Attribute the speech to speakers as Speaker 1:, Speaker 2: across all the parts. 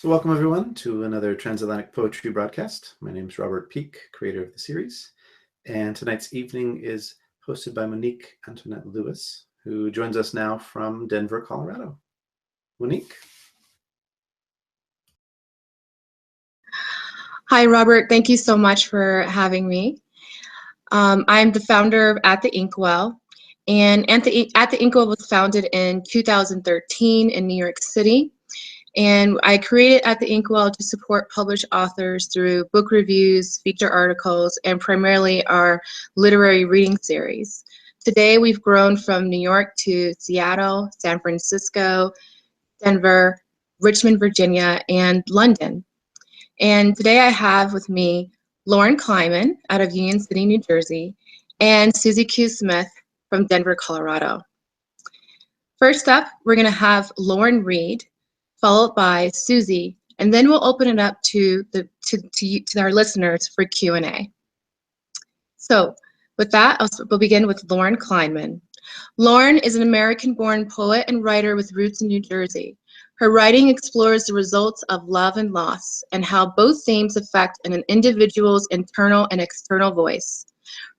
Speaker 1: So welcome everyone to another Transatlantic Poetry broadcast. My name is Robert Peake, creator of the series, and tonight's evening is hosted by Monique Antonette Lewis, who joins us now from Denver, Colorado. Monique?
Speaker 2: Hi, Robert. Thank you so much for having me. I'm the founder of At the Inkwell, and At the Inkwell was founded in 2013 in New York City. And I created At the Inkwell to support published authors through book reviews, feature articles, and primarily our literary reading series. Today, we've grown from New York to Seattle, San Francisco, Denver, Richmond, Virginia, and London. And today I have with me Loren Kleinman out of Union City, New Jersey, and Suzi Q from Denver, Colorado. First up, we're going to have Loren read, followed by Suzi, and then we'll open it up to our listeners for Q&A. So with that, we'll begin with Loren Kleinman. Loren is an American-born poet and writer with roots in New Jersey. Her writing explores the results of love and loss and how both themes affect an individual's internal and external voice.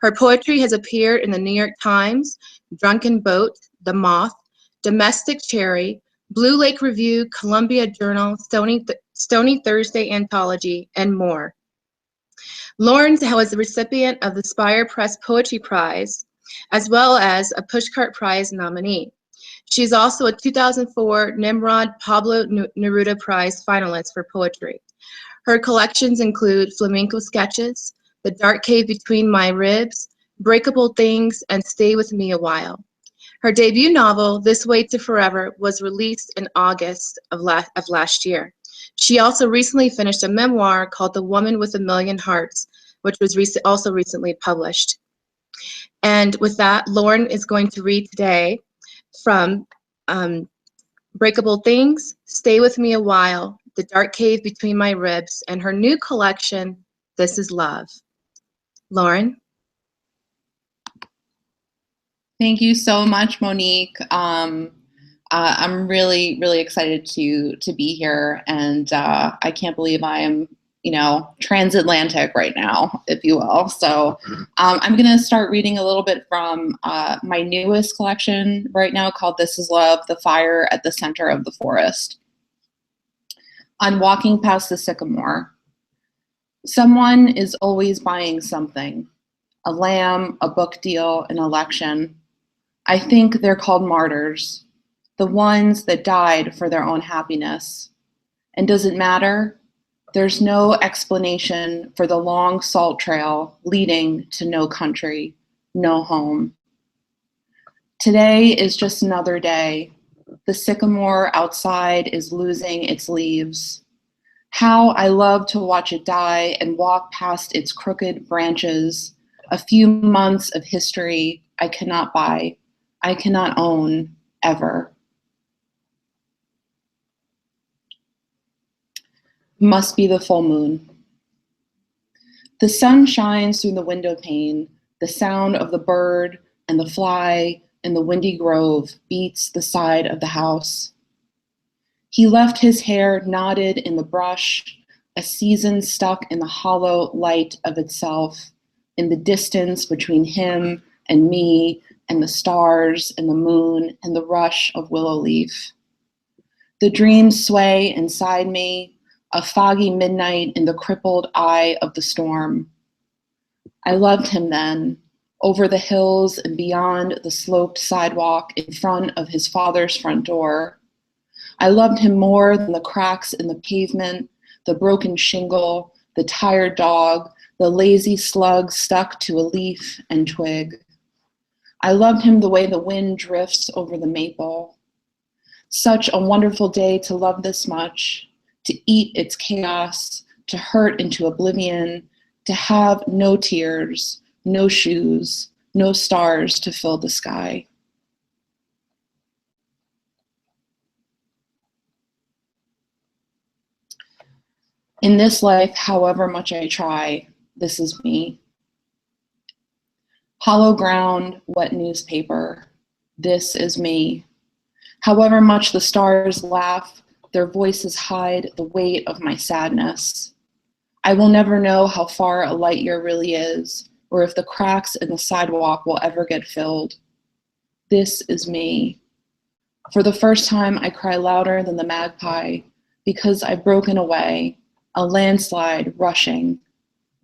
Speaker 2: Her poetry has appeared in the New York Times, Drunken Boat, The Moth, Domestic Cherry, Blue Lake Review, Columbia Journal, Stony Thursday Anthology, and more. Loren was the recipient of the Spire Press Poetry Prize, as well as a Pushcart Prize nominee. She's also a 2004 Nimrod Pablo Neruda Prize finalist for poetry. Her collections include Flamenco Sketches, The Dark Cave Between My Ribs, Breakable Things, and Stay With Me a While. Her debut novel, This Way to Forever, was released in August of last year. She also recently finished a memoir called The Woman with a Million Hearts, which was also recently published. And with that, Loren is going to read today from Breakable Things, Stay With Me a While, The Dark Cave Between My Ribs, and her new collection, This Is Love. Loren?
Speaker 3: Thank you so much, Monique. I'm really, really excited to be here, and I can't believe I am, transatlantic right now, if you will. So I'm going to start reading a little bit from my newest collection right now called This Is Love, The Fire at the Center of the Forest. On walking past the sycamore, someone is always buying something, a lamb, a book deal, an election. I think they're called martyrs, the ones that died for their own happiness. And does it matter? There's no explanation for the long salt trail leading to no country, no home. Today is just another day. The sycamore outside is losing its leaves. How I love to watch it die and walk past its crooked branches, a few months of history I cannot buy, I cannot own, ever. Must be the full moon. The sun shines through the window pane. The sound of the bird and the fly in the windy grove beats the side of the house. He left his hair knotted in the brush, a season stuck in the hollow light of itself, in the distance between him and me and the stars and the moon and the rush of willow leaf. The dreams sway inside me, a foggy midnight in the crippled eye of the storm. I loved him then, over the hills and beyond the sloped sidewalk in front of his father's front door. I loved him more than the cracks in the pavement, the broken shingle, the tired dog, the lazy slug stuck to a leaf and twig. I loved him the way the wind drifts over the maple. Such a wonderful day to love this much, to eat its chaos, to hurt into oblivion, to have no tears, no shoes, no stars to fill the sky. In this life, however much I try, this is me. Hollow ground, wet newspaper, this is me. However much the stars laugh, their voices hide the weight of my sadness. I will never know how far a light year really is, or if the cracks in the sidewalk will ever get filled. This is me. For the first time, I cry louder than the magpie because I've broken away, a landslide rushing.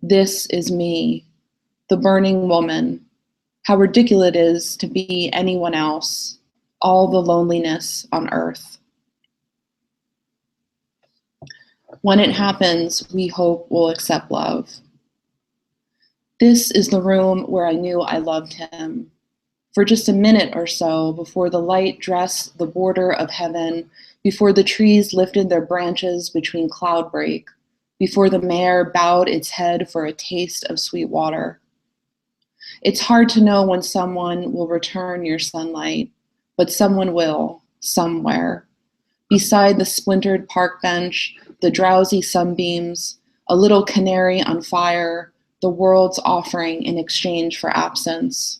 Speaker 3: This is me, the burning woman. How ridiculous it is to be anyone else, all the loneliness on earth. When it happens, we hope we'll accept love. This is the room where I knew I loved him. For just a minute or so before the light dressed the border of heaven, before the trees lifted their branches between cloud break, before the mare bowed its head for a taste of sweet water. It's hard to know when someone will return your sunlight, but someone will, somewhere. Beside the splintered park bench, the drowsy sunbeams, a little canary on fire, the world's offering in exchange for absence.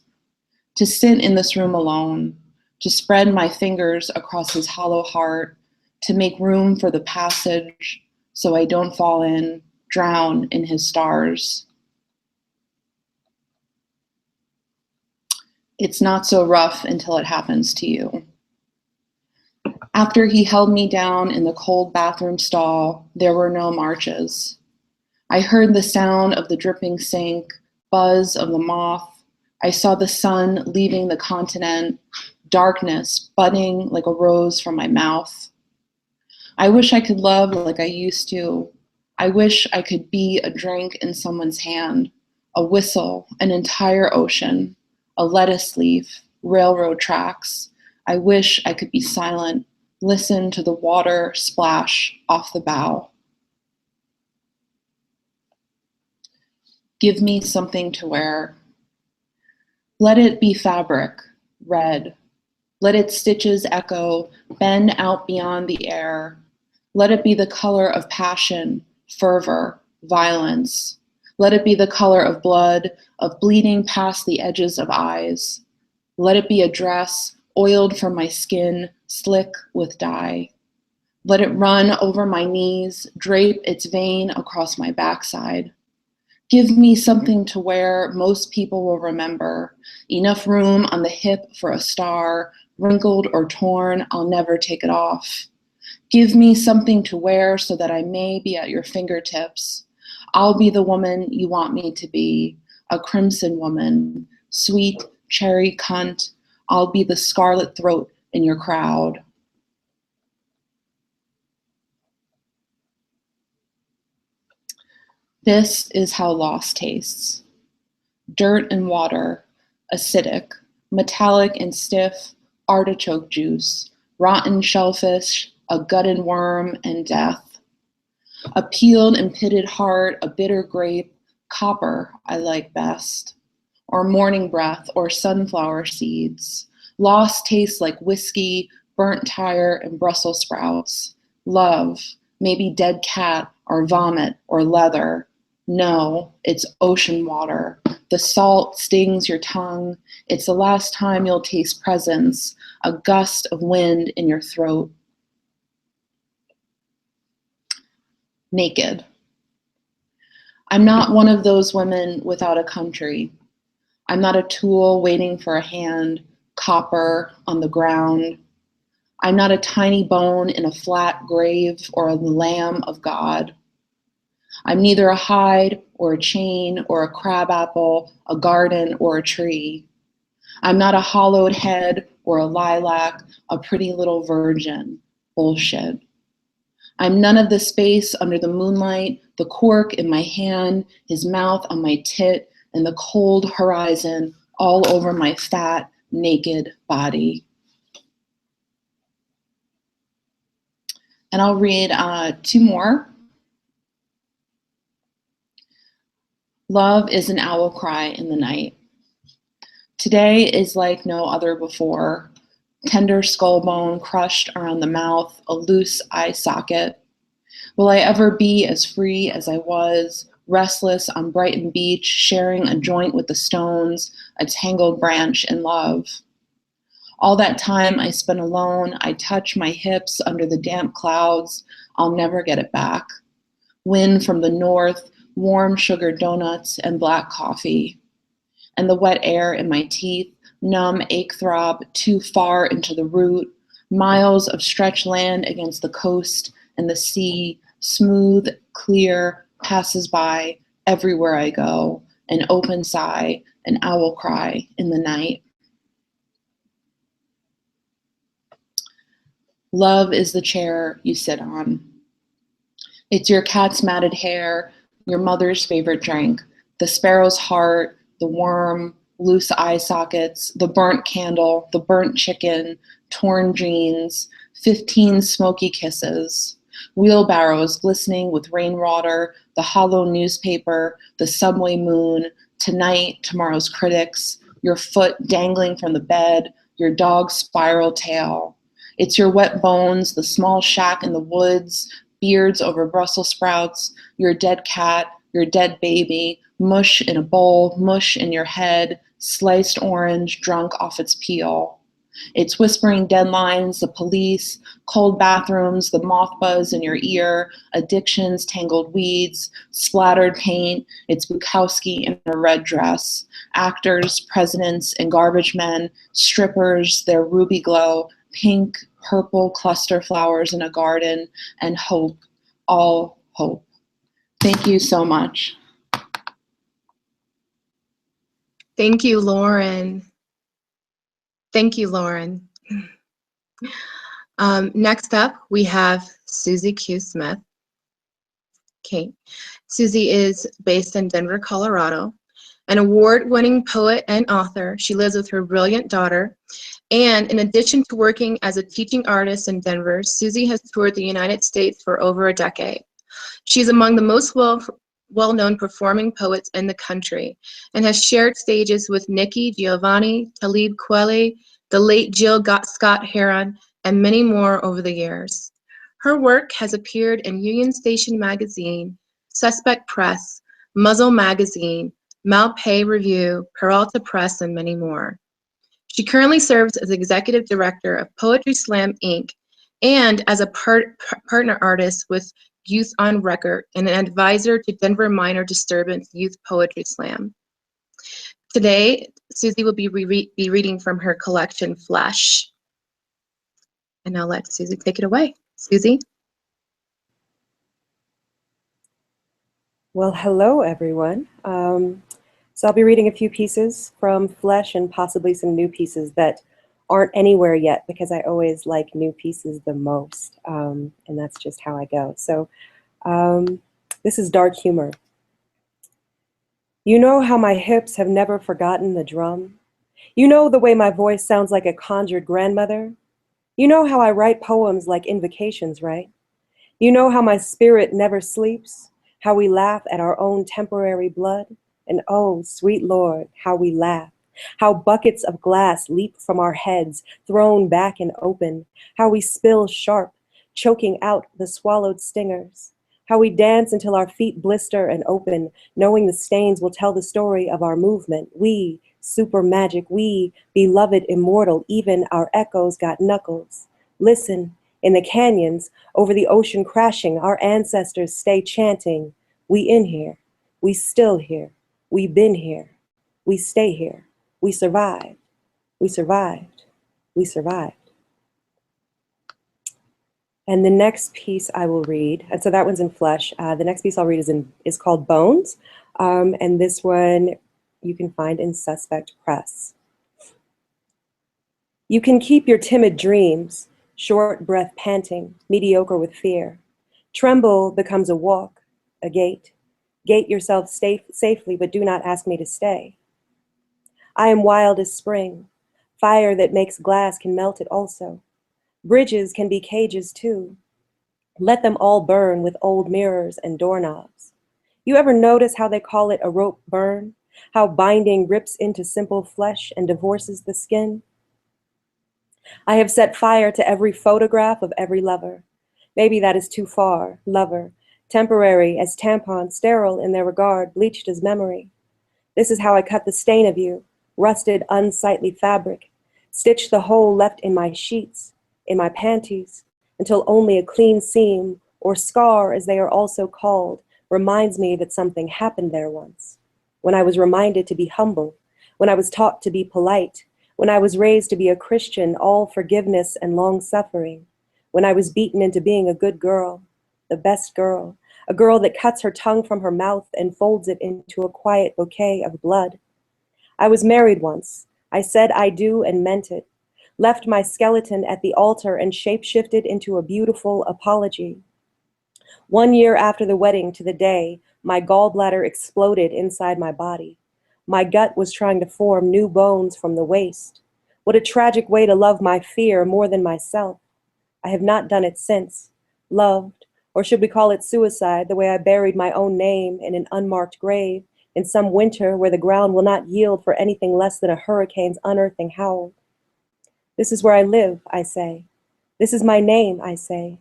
Speaker 3: To sit in this room alone, to spread my fingers across his hollow heart, to make room for the passage so I don't fall in, drown in his stars. It's not so rough until it happens to you. After he held me down in the cold bathroom stall, there were no marches. I heard the sound of the dripping sink, buzz of the moth. I saw the sun leaving the continent, darkness budding like a rose from my mouth. I wish I could love like I used to. I wish I could be a drink in someone's hand, a whistle, an entire ocean, a lettuce leaf, railroad tracks. I wish I could be silent, listen to the water splash off the bow. Give me something to wear. Let it be fabric, red. Let its stitches echo, bend out beyond the air. Let it be the color of passion, fervor, violence. Let it be the color of blood, of bleeding past the edges of eyes. Let it be a dress, oiled from my skin, slick with dye. Let it run over my knees, drape its vein across my backside. Give me something to wear most people will remember. Enough room on the hip for a star, wrinkled or torn, I'll never take it off. Give me something to wear so that I may be at your fingertips. I'll be the woman you want me to be, a crimson woman, sweet cherry cunt. I'll be the scarlet throat in your crowd. This is how loss tastes. Dirt and water, acidic, metallic and stiff, artichoke juice, rotten shellfish, a gutted worm, and death. A peeled and pitted heart, a bitter grape, copper I like best, or morning breath, or sunflower seeds. Loss tastes like whiskey, burnt tire, and Brussels sprouts. Love, maybe dead cat, or vomit, or leather. No, it's ocean water. The salt stings your tongue. It's the last time you'll taste presence, a gust of wind in your throat. Naked. I'm not one of those women without a country. I'm not a tool waiting for a hand, copper on the ground. I'm not a tiny bone in a flat grave or a lamb of God. I'm neither a hide or a chain or a crabapple, a garden or a tree. I'm not a hollowed head or a lilac, a pretty little virgin. Bullshit. I'm none of the space under the moonlight, the cork in my hand, his mouth on my tit, and the cold horizon all over my fat, naked body. And I'll read two more. Love is an owl cry in the night. Today is like no other before. Tender skull bone crushed around the mouth, a loose eye socket. Will I ever be as free as I was, restless on Brighton Beach, sharing a joint with the stones, a tangled branch in love? All that time I spent alone, I touch my hips under the damp clouds. I'll never get it back. Wind from the north, warm sugar donuts and black coffee. And the wet air in my teeth, numb ache throb too far into the root, miles of stretched land against the coast and the sea, smooth, clear, passes by everywhere I go, an open sigh, an owl cry in the night. Love is the chair you sit on. It's your cat's matted hair, your mother's favorite drink, the sparrow's heart, the worm, loose eye sockets, the burnt candle, the burnt chicken, torn jeans, 15 smoky kisses, wheelbarrows glistening with rainwater, the hollow newspaper, the subway moon, tonight, tomorrow's critics, your foot dangling from the bed, your dog's spiral tail. It's your wet bones, the small shack in the woods, beards over Brussels sprouts, your dead cat, your dead baby, mush in a bowl, mush in your head, sliced orange drunk off its peel. It's whispering deadlines, the police, cold bathrooms, the moth buzz in your ear, addictions, tangled weeds, splattered paint. It's Bukowski in a red dress, actors, presidents, and garbage men, strippers, their ruby glow, pink, purple cluster flowers in a garden, and hope, all hope. Thank you so much.
Speaker 2: Thank you, Loren. Thank you, Loren. Next up, we have Suzi Q. Smith. Okay. Suzi is based in Denver, Colorado, an award-winning poet and author. She lives with her brilliant daughter. And in addition to working as a teaching artist in Denver, Suzi has toured the United States for over a decade. She's among the most well-known performing poets in the country and has shared stages with Nikki Giovanni, Talib Kweli, the late Jill Scott Heron, and many more over the years. Her work has appeared in Union Station Magazine, Suspect Press, Muzzle Magazine, Malpay Review, Peralta Press, and many more. She currently serves as Executive Director of Poetry Slam, Inc., and as a partner artist with Youth on Record and an advisor to Denver Minor Disturbance Youth Poetry Slam. Today, Suzi will be reading from her collection, Flesh. And I'll let Suzi take it away. Suzi?
Speaker 4: Well, hello, everyone. So I'll be reading a few pieces from Flesh and possibly some new pieces that aren't anywhere yet because I always like new pieces the most, and that's just how I go. So this is Dark Humor. You know how my hips have never forgotten the drum? You know the way my voice sounds like a conjured grandmother? You know how I write poems like invocations, right? You know how my spirit never sleeps? How we laugh at our own temporary blood? And oh, sweet Lord, how we laugh. How buckets of glass leap from our heads, thrown back and open. How we spill sharp, choking out the swallowed stingers. How we dance until our feet blister and open, knowing the stains will tell the story of our movement. We, super magic, we, beloved immortal, even our echoes got knuckles. Listen, in the canyons, over the ocean crashing, our ancestors stay chanting. We in here, we still here, we been here, we stay here, we survived, we survived, we survived. And the next piece I will read, and so that one's in Flesh. The next piece I'll read is called Bones, and this one you can find in Suspect Press. You can keep your timid dreams, short breath panting, mediocre with fear. Tremble becomes a walk, a gate. Gate yourself safely, but do not ask me to stay. I am wild as spring. Fire that makes glass can melt it also. Bridges can be cages too. Let them all burn with old mirrors and doorknobs. You ever notice how they call it a rope burn? How binding rips into simple flesh and divorces the skin? I have set fire to every photograph of every lover. Maybe that is too far, lover. Temporary as tampon, sterile in their regard, bleached as memory. This is how I cut the stain of you, rusted, unsightly fabric. Stitch the hole left in my sheets, in my panties, until only a clean seam, or scar as they are also called, reminds me that something happened there once. When I was reminded to be humble, when I was taught to be polite, when I was raised to be a Christian, all forgiveness and long-suffering, when I was beaten into being a good girl, the best girl, a girl that cuts her tongue from her mouth and folds it into a quiet bouquet of blood. I was married once. I said I do and meant it, left my skeleton at the altar and shape-shifted into a beautiful apology. 1 year after the wedding to the day, my gallbladder exploded inside my body. My gut was trying to form new bones from the waste. What a tragic way to love my fear more than myself. I have not done it since. Loved, or should we call it suicide, the way I buried my own name in an unmarked grave in some winter where the ground will not yield for anything less than a hurricane's unearthing howl. This is where I live, I say. This is my name, I say.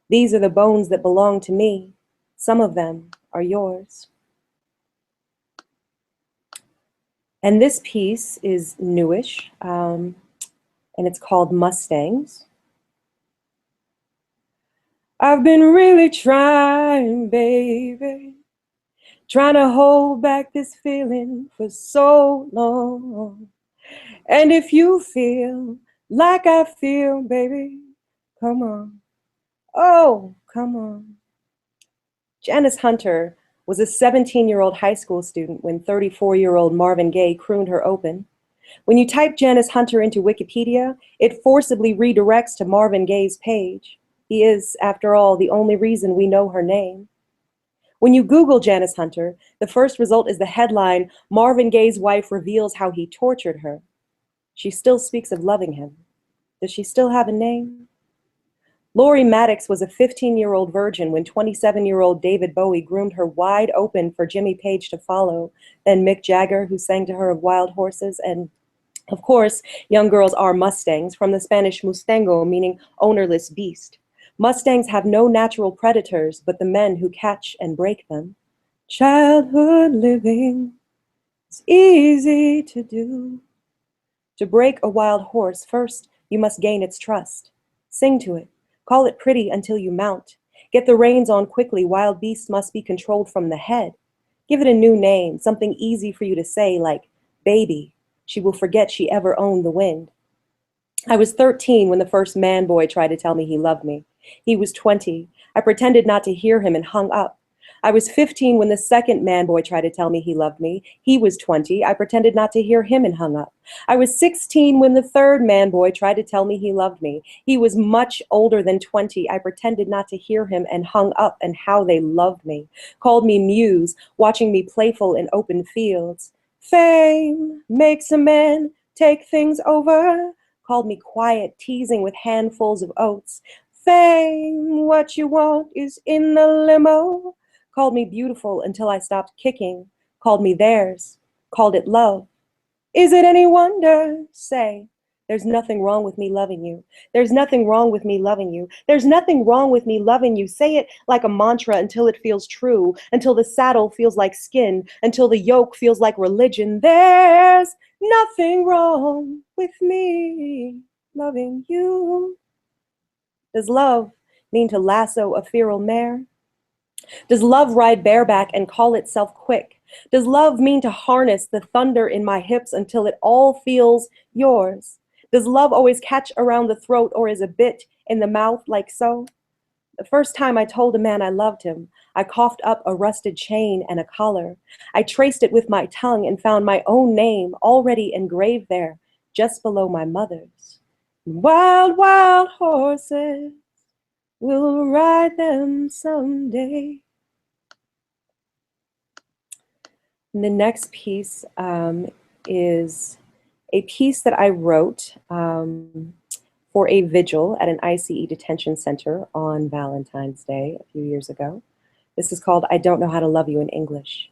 Speaker 4: These are the bones that belong to me. Some of them are yours. And this piece is newish, and it's called Mustangs. I've been really trying, baby, trying to hold back this feeling for so long. And if you feel like I feel, baby, come on. Oh, come on. Janice Hunter was a 17-year-old high school student when 34-year-old Marvin Gaye crooned her open. When you type Janice Hunter into Wikipedia, it forcibly redirects to Marvin Gaye's page. He is, after all, the only reason we know her name. When you Google Janice Hunter, the first result is the headline, "Marvin Gaye's wife reveals how he tortured her." She still speaks of loving him. Does she still have a name? Lori Maddox was a 15-year-old virgin when 27-year-old David Bowie groomed her wide open for Jimmy Page to follow, then Mick Jagger, who sang to her of wild horses, and, of course, young girls are Mustangs, from the Spanish mustango, meaning ownerless beast. Mustangs have no natural predators but the men who catch and break them. Childhood living is easy to do. To break a wild horse, first you must gain its trust. Sing to it. Call it pretty until you mount. Get the reins on quickly. Wild beasts must be controlled from the head. Give it a new name, something easy for you to say, like baby. She will forget she ever owned the wind. I was 13 when the first man boy tried to tell me he loved me. He was 20. I pretended not to hear him and hung up. I was 15 when the second man boy tried to tell me he loved me. He was 20. I pretended not to hear him and hung up. I was 16 when the third man boy tried to tell me he loved me. He was much older than 20. I pretended not to hear him and hung up, and how they loved me. Called me muse, watching me playful in open fields. Fame makes a man take things over. Called me quiet, teasing with handfuls of oats. Fame, what you want is in the limo. Called me beautiful until I stopped kicking. Called me theirs. Called it love. Is it any wonder? Say, there's nothing wrong with me loving you. There's nothing wrong with me loving you. There's nothing wrong with me loving you. Say it like a mantra until it feels true, until the saddle feels like skin, until the yoke feels like religion. There's nothing wrong with me loving you. Does love mean to lasso a feral mare? Does love ride bareback and call itself quick? Does love mean to harness the thunder in my hips until it all feels yours? Does love always catch around the throat or is a bit in the mouth like so? The first time I told a man I loved him, I coughed up a rusted chain and a collar. I traced it with my tongue and found my own name already engraved there, just below my mother's. Wild, wild horses, we'll ride them someday. And the next piece is a piece that I wrote for a vigil at an ICE detention center on Valentine's Day a few years ago. This is called I Don't Know How to Love You in English.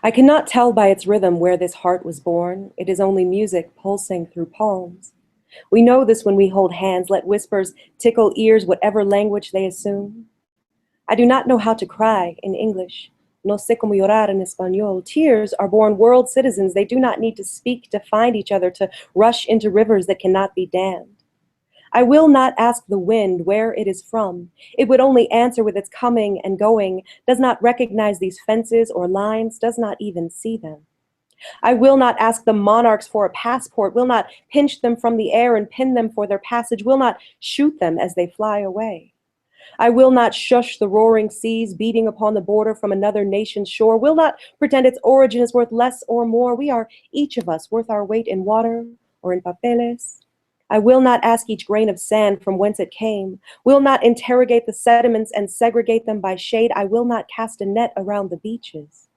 Speaker 4: I cannot tell by its rhythm where this heart was born. It is only music pulsing through palms. We know this when we hold hands, let whispers tickle ears, whatever language they assume. I do not know how to cry in English. No sé cómo llorar en español. Tears are born world citizens. They do not need to speak to find each other, to rush into rivers that cannot be dammed. I will not ask the wind where it is from. It would only answer with its coming and going, does not recognize these fences or lines, does not even see them. I will not ask the monarchs for a passport, will not pinch them from the air and pin them for their passage, will not shoot them as they fly away. I will not shush the roaring seas beating upon the border from another nation's shore, will not pretend its origin is worth less or more. We are each of us worth our weight in water or in papeles. I will not ask each grain of sand from whence it came, will not interrogate the sediments and segregate them by shade. I will not cast a net around the beaches.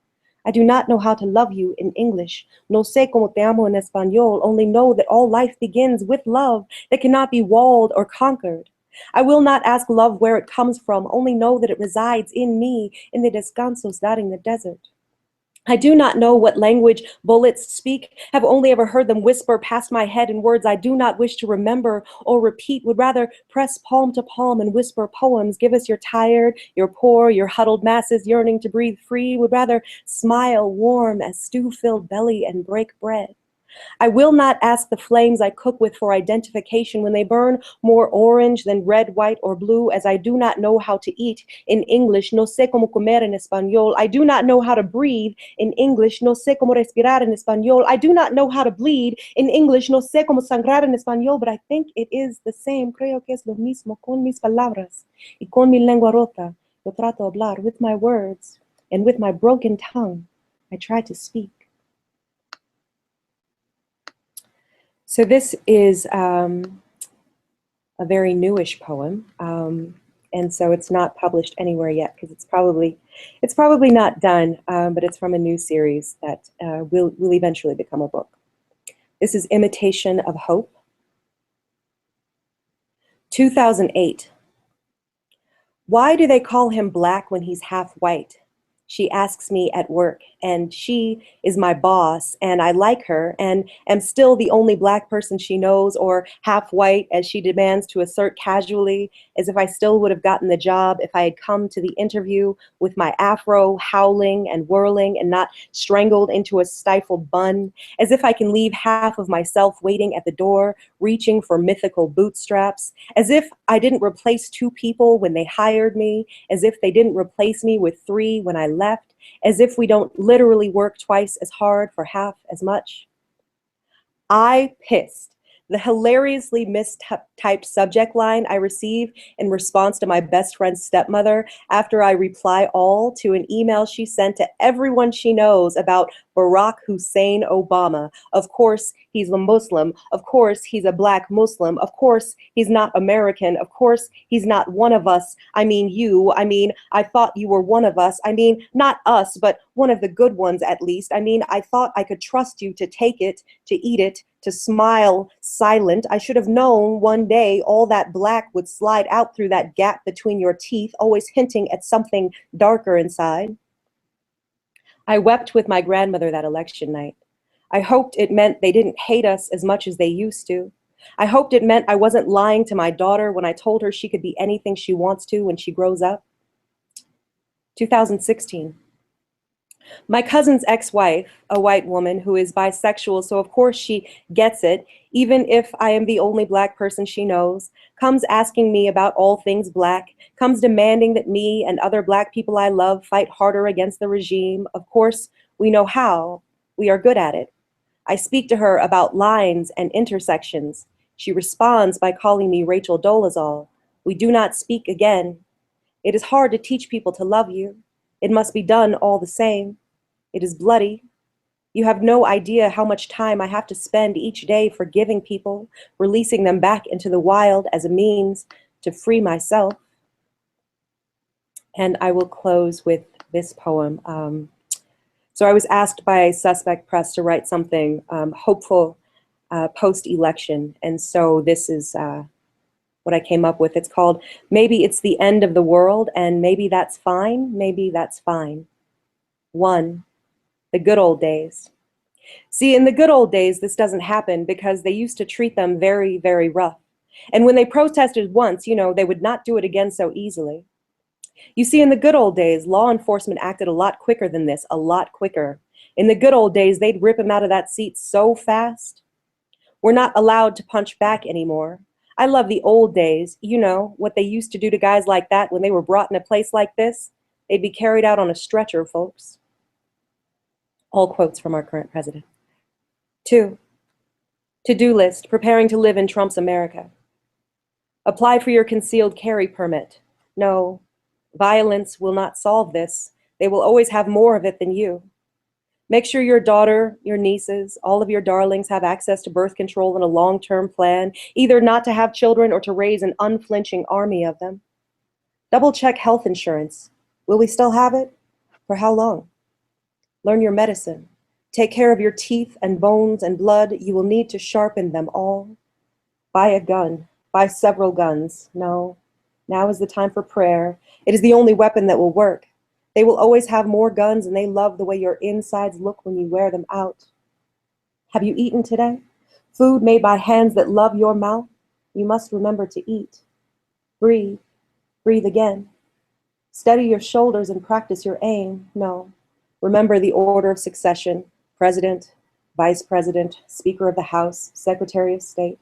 Speaker 4: I do not know how to love you in English. No sé cómo te amo en español. Only know that all life begins with love that cannot be walled or conquered. I will not ask love where it comes from. Only know that it resides in me, in the descansos dotting the desert. I do not know what language bullets speak, have only ever heard them whisper past my head in words I do not wish to remember or repeat, would rather press palm to palm and whisper poems. Give us your tired, your poor, your huddled masses yearning to breathe free, would rather smile warm as stew-filled belly and break bread. I will not ask the flames I cook with for identification when they burn more orange than red, white, or blue, as I do not know how to eat in English. No sé cómo comer en español. I do not know how to breathe in English. No sé cómo respirar en español. I do not know how to bleed in English. No sé cómo sangrar en español, but I think it is the same. Creo que es lo mismo con mis palabras y con mi lengua rota. Yo trato de hablar with my words, and with my broken tongue, I try to speak. So this is a very newish poem, and so it's not published anywhere yet because it's probably not done, but it's from a new series that will eventually become a book. This is Imitation of Hope. 2008. Why do they call him black when he's half white? She asks me at work, and she is my boss, and I like her, and am still the only black person she knows, or half white, as she demands to assert casually, as if I still would have gotten the job if I had come to the interview with my afro howling and whirling and not strangled into a stifled bun, as if I can leave half of myself waiting at the door, reaching for mythical bootstraps, as if I didn't replace 2 people when they hired me, as if they didn't replace me with 3 when I left, as if we don't literally work twice as hard for half as much. I pissed. The hilariously mistyped subject line I receive in response to my best friend's stepmother after I reply all to an email she sent to everyone she knows about Barack Hussein Obama. Of course, he's a Muslim. Of course, he's a black Muslim. Of course, he's not American. Of course, he's not one of us. I mean, you. I mean, I thought you were one of us. I mean, not us, but one of the good ones at least. I mean, I thought I could trust you to take it, to eat it, to smile silent. I should have known one day all that black would slide out through that gap between your teeth, always hinting at something darker inside. I wept with my grandmother that election night. I hoped it meant they didn't hate us as much as they used to. I hoped it meant I wasn't lying to my daughter when I told her she could be anything she wants to when she grows up. 2016. My cousin's ex-wife, a white woman who is bisexual, so of course she gets it, even if I am the only black person she knows, comes asking me about all things black, comes demanding that me and other black people I love fight harder against the regime. Of course, we know how. We are good at it. I speak to her about lines and intersections. She responds by calling me Rachel Dolezal. We do not speak again. It is hard to teach people to love you. It must be done all the same. It is bloody. You have no idea how much time I have to spend each day forgiving people, releasing them back into the wild as a means to free myself. And I will close with this poem. So I was asked by Suspect Press to write something hopeful post-election. And so this is what I came up with. It's called Maybe It's the End of the World, and maybe that's fine, maybe that's fine. 1, the good old days. See, in the good old days, this doesn't happen because they used to treat them very, very rough. And when they protested once, you know, they would not do it again so easily. You see, in the good old days, law enforcement acted a lot quicker than this, a lot quicker. In the good old days, they'd rip him out of that seat so fast. We're not allowed to punch back anymore. I love the old days. You know, what they used to do to guys like that when they were brought in a place like this? They'd be carried out on a stretcher, folks. All quotes from our current president. 2. To-do list, preparing to live in Trump's America. Apply for your concealed carry permit. No, violence will not solve this. They will always have more of it than you. Make sure your daughter, your nieces, all of your darlings have access to birth control and a long-term plan, either not to have children or to raise an unflinching army of them. Double check health insurance. Will we still have it? For how long? Learn your medicine. Take care of your teeth and bones and blood. You will need to sharpen them all. Buy a gun. Buy several guns. No, now is the time for prayer. It is the only weapon that will work. They will always have more guns, and they love the way your insides look when you wear them out. Have you eaten today? Food made by hands that love your mouth? You must remember to eat. Breathe. Breathe again. Steady your shoulders and practice your aim. No. Remember the order of succession: President, Vice President, Speaker of the House, Secretary of State.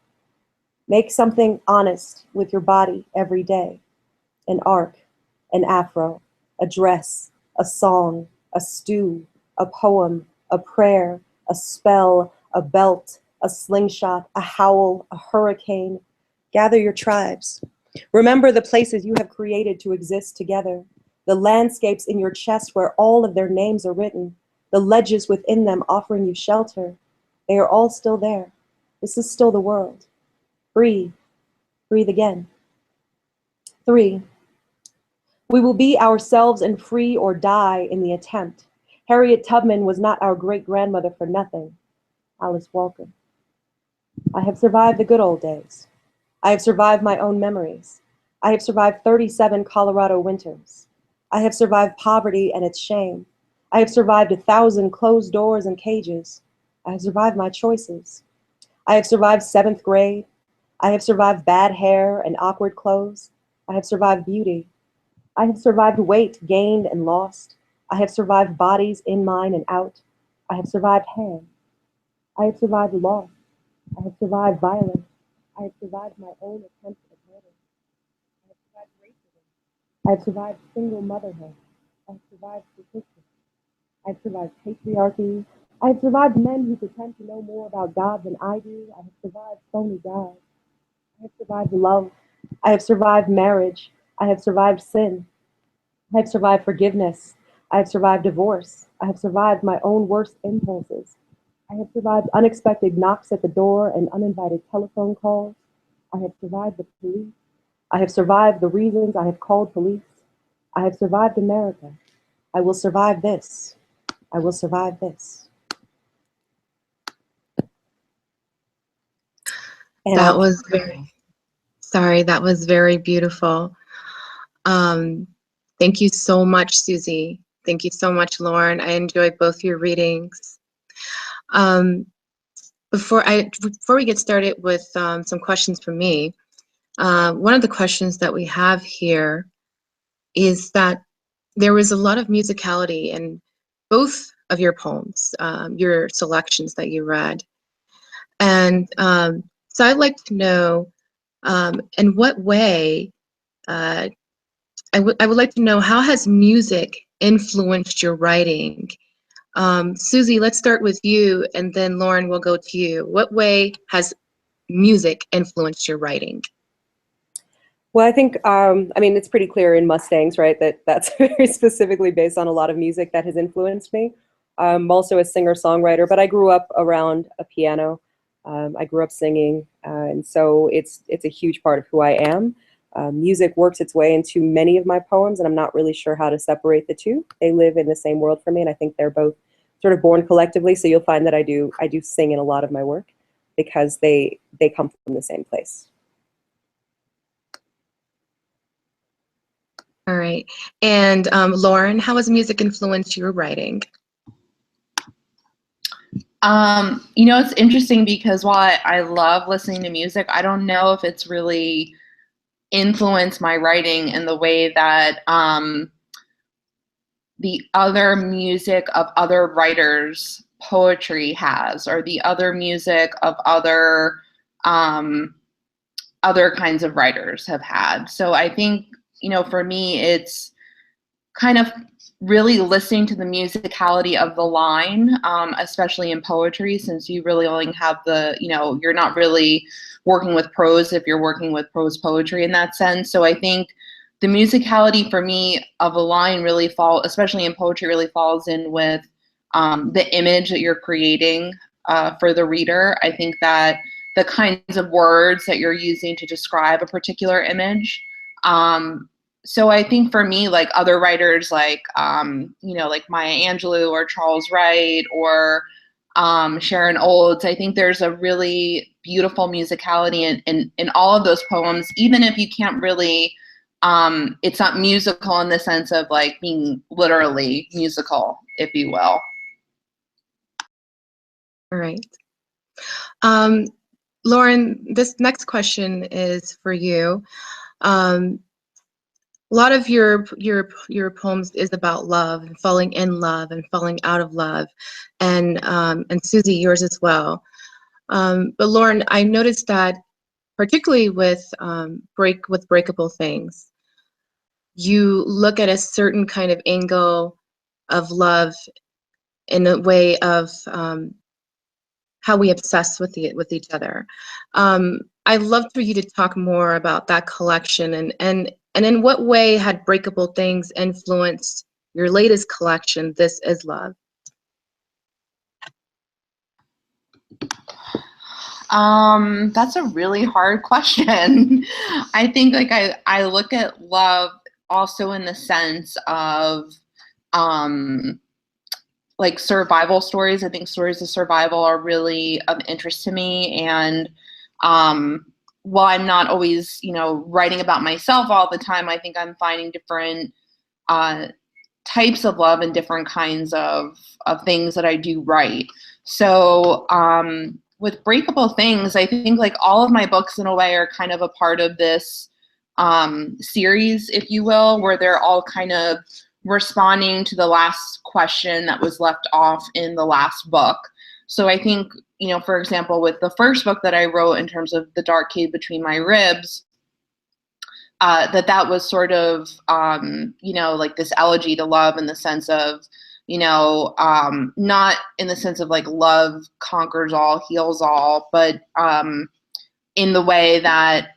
Speaker 4: Make something honest with your body every day. An arc, an afro, a dress, a song, a stew, a poem, a prayer, a spell, a belt, a slingshot, a howl, a hurricane. Gather your tribes. Remember the places you have created to exist together, the landscapes in your chest where all of their names are written, the ledges within them offering you shelter. They are all still there. This is still the world. Breathe. Breathe again. 3. We will be ourselves and free or die in the attempt. Harriet Tubman was not our great-grandmother for nothing. Alice Walker. I have survived the good old days. I have survived my own memories. I have survived 37 Colorado winters. I have survived poverty and its shame. I have survived 1,000 closed doors and cages. I have survived my choices. I have survived 7th grade. I have survived bad hair and awkward clothes. I have survived beauty. I have survived weight gained and lost. I have survived bodies in mine and out. I have survived hands. I have survived loss. I have survived violence. I have survived my own attempt at murder. I have survived racism. I have survived single motherhood. I have survived statistics. I have survived patriarchy. I have survived men who pretend to know more about God than I do. I have survived phony God. I have survived love. I have survived marriage. I have survived sin. I have survived forgiveness. I have survived divorce. I have survived my own worst impulses. I have survived unexpected knocks at the door and uninvited telephone calls. I have survived the police. I have survived the reasons I have called police. I have survived America. I will survive this. I will survive this. And
Speaker 2: That was that was very beautiful. Thank you so much, Suzi. Thank you so much, Loren. I enjoyed both your readings. Before we get started with some questions from me, one of the questions that we have here is that there was a lot of musicality in both of your poems, your selections that you read. And so I'd like to know in what way, I would like to know, how has music influenced your writing? Suzi, let's start with you, and then Loren will go to you. What way has music influenced your writing?
Speaker 4: Well, I think, I mean, it's pretty clear in Mustangs, right, that's very specifically based on a lot of music that has influenced me. I'm also a singer-songwriter, but I grew up around a piano. I grew up singing, and so it's a huge part of who I am. Music works its way into many of my poems, and I'm not really sure how to separate the two. They live in the same world for me, and I think they're both sort of born collectively. So you'll find that I do sing in a lot of my work because they come from the same place.
Speaker 2: All right. And Loren, how has music influenced your writing?
Speaker 3: You know, it's interesting because while I love listening to music, I don't know if it's really influence my writing in the way that the other music of other writers' poetry has, or the other music of other kinds of writers have had. So I think, for me, it's kind of really listening to the musicality of the line, especially in poetry, since you really only have you're not really working with prose if you're working with prose poetry in that sense. So I think the musicality for me of a line really especially in poetry, really falls in with the image that you're creating for the reader. I think that the kinds of words that you're using to describe a particular image. So I think for me, like other writers, like like Maya Angelou or Charles Wright or Sharon Olds, I think there's a really beautiful musicality in all of those poems, even if you can't really. It's not musical in the sense of like being literally musical, if you will.
Speaker 2: All right. Loren, this next question is for you. A lot of your poems is about love and falling in love and falling out of love, and Suzi, yours as well. But Loren, I noticed that particularly with breakable things, you look at a certain kind of angle of love in a way of how we obsess with each other. I'd love for you to talk more about that collection and in what way had Breakable Things influenced your latest collection, This Is Love?
Speaker 3: That's a really hard question. I think like I look at love also in the sense of like survival stories. I think stories of survival are really of interest to me. And while I'm not always, writing about myself all the time, I think I'm finding different types of love and different kinds of things that I do write. So with Breakable Things, I think like all of my books in a way are kind of a part of this series, if you will, where they're all kind of responding to the last question that was left off in the last book. So I think, for example, with the first book that I wrote in terms of The Dark Cave Between My Ribs, that was sort of, like this elegy to love in the sense of, not in the sense of like love conquers all, heals all, but in the way that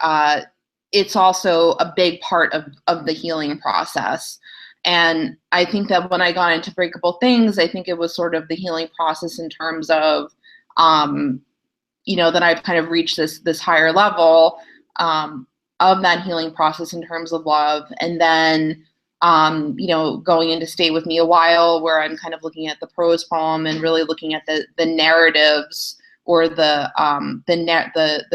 Speaker 3: it's also a big part of the healing process. And I think that when I got into Breakable Things, I think it was sort of the healing process in terms of, that I've kind of reached this higher level of that healing process in terms of love. And then, going into Stay With Me a While, where I'm kind of looking at the prose poem and really looking at the narratives or the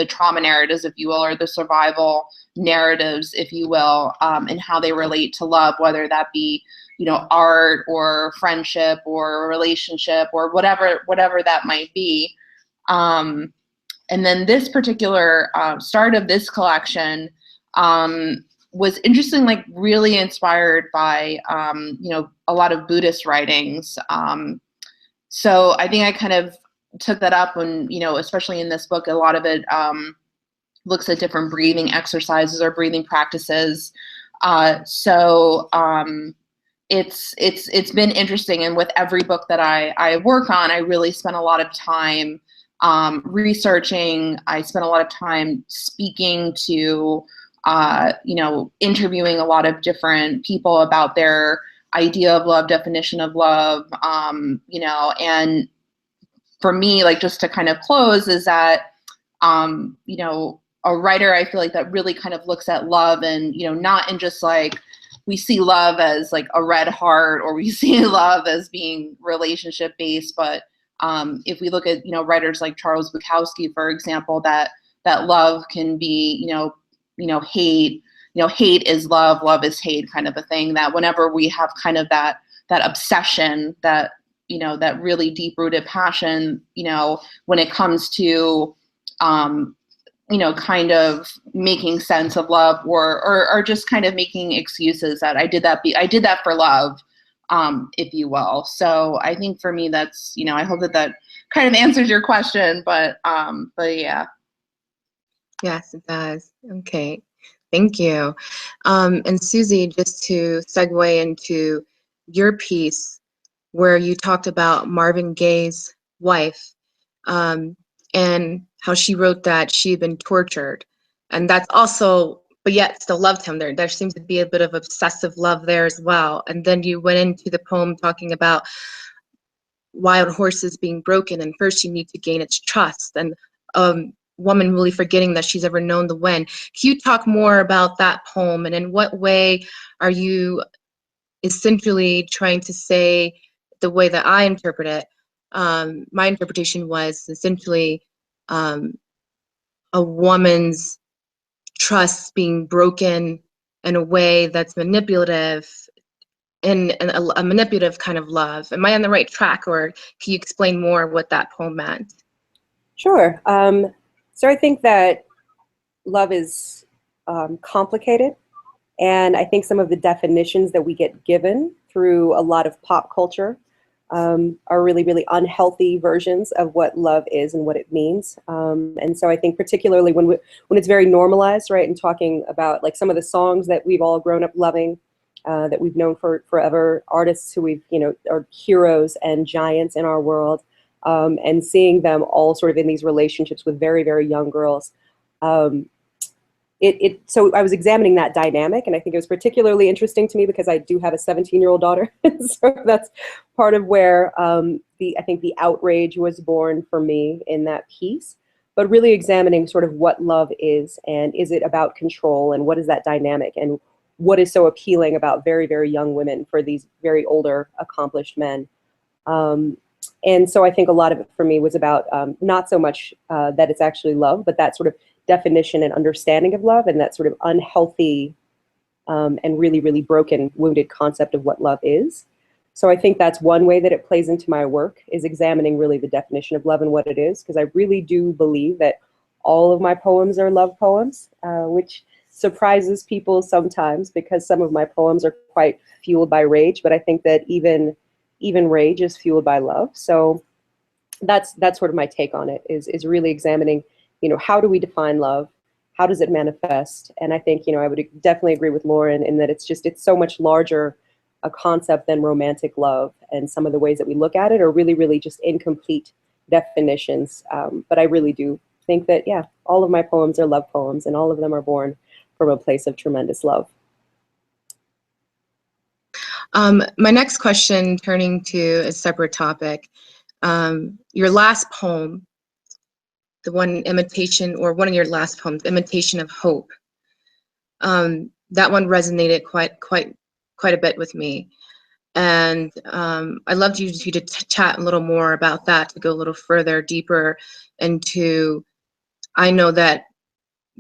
Speaker 3: trauma narratives, if you will, or the survival narratives, if you will, and how they relate to love, whether that be, art or friendship or a relationship or whatever that might be. And then this particular start of this collection was interesting, like really inspired by, a lot of Buddhist writings. So I think I kind of took that up when, especially in this book, a lot of it looks at different breathing exercises or breathing practices. So it's been interesting. And with every book that I work on, I really spent a lot of time researching. I spent a lot of time speaking to, interviewing a lot of different people about their idea of love, definition of love, and for me, like just to kind of close is that, a writer, I feel like that really kind of looks at love and, not in just like, we see love as like a red heart or we see love as being relationship based. But if we look at, writers like Charles Bukowski, for example, that love can be, hate, hate is love, love is hate kind of a thing, that whenever we have kind of that obsession, that, that really deep rooted passion, when it comes to kind of making sense of love or just kind of making excuses that I did that for love, if you will. So I think for me, that's, I hope that kind of answers your question, but yeah.
Speaker 2: Yes, it does. Okay, thank you. And Suzi, just to segue into your piece where you talked about Marvin Gaye's wife, and how she wrote that she had been tortured, and that's also, but yet still loved him. There seems to be a bit of obsessive love there as well. And then you went into the poem talking about wild horses being broken, and first you need to gain its trust, and woman really forgetting that she's ever known the wind. Can you talk more about that poem, and in what way are you essentially trying to say, the way that I interpret it, my interpretation was essentially a woman's trust being broken in a way that's manipulative, in a manipulative kind of love. Am I on the right track, or can you explain more what that poem meant?
Speaker 4: Sure. So I think that love is complicated, and I think some of the definitions that we get given through a lot of pop culture are really, really unhealthy versions of what love is and what it means. And so I think particularly when it's very normalized, right, and talking about like some of the songs that we've all grown up loving, that we've known for forever, artists who we've, are heroes and giants in our world, and seeing them all sort of in these relationships with very, very young girls. So I was examining that dynamic, and I think it was particularly interesting to me because I do have a 17-year-old daughter. So that's part of where I think the outrage was born for me in that piece, but really examining sort of what love is, and is it about control, and what is that dynamic, and what is so appealing about very, very young women for these very older, accomplished men. And so I think a lot of it for me was about not so much that it's actually love, but that sort of definition and understanding of love, and that sort of unhealthy and really, really broken, wounded concept of what love is. So I think that's one way that it plays into my work, is examining really the definition of love and what it is, because I really do believe that all of my poems are love poems, which surprises people sometimes because some of my poems are quite fueled by rage, but I think that even rage is fueled by love. So that's sort of my take on it, is really examining, how do we define love? How does it manifest? And I think, I would definitely agree with Loren in that it's so much larger a concept than romantic love. And some of the ways that we look at it are really, really just incomplete definitions. But I really do think that, yeah, all of my poems are love poems, and all of them are born from a place of tremendous love.
Speaker 2: My next question, turning to a separate topic, your last poem, the one imitation, or one of your last poems, Imitation of Hope, that one resonated quite a bit with me. And I'd love you to chat a little more about that, to go a little further, deeper into, I know that